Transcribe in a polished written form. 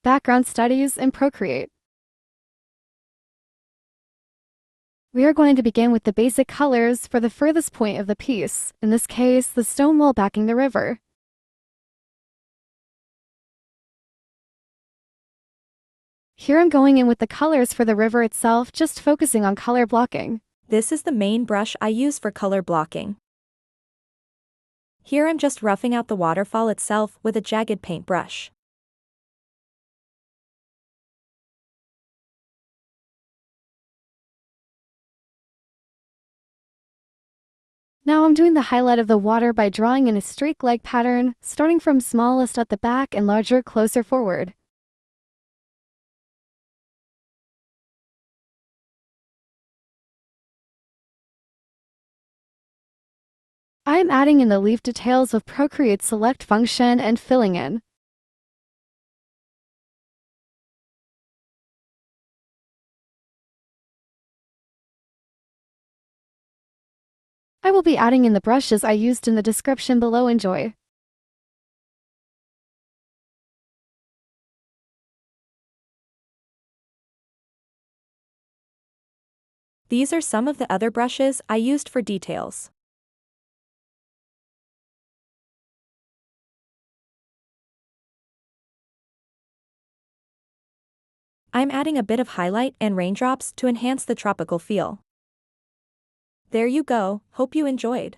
Background Studies in PROCREATE. We are going to begin with the basic colors for the furthest point of the piece, in this case, the stone wall backing the river. Here I'm going in with the colors for the river itself, just focusing on color blocking. This is the main brush I use for color blocking. Here I'm just roughing out the waterfall itself with a jagged paintbrush. Now I'm doing the highlight of the water by drawing in a streak-like pattern, starting from smallest at the back and larger closer forward. I am adding in the leaf details of PROCREATE's select function and filling in. I will be adding in the brushes I used in the description below. Enjoy! These are some of the other brushes I used for details. I'm adding a bit of highlight and raindrops to enhance the tropical feel. There you go, hope you enjoyed.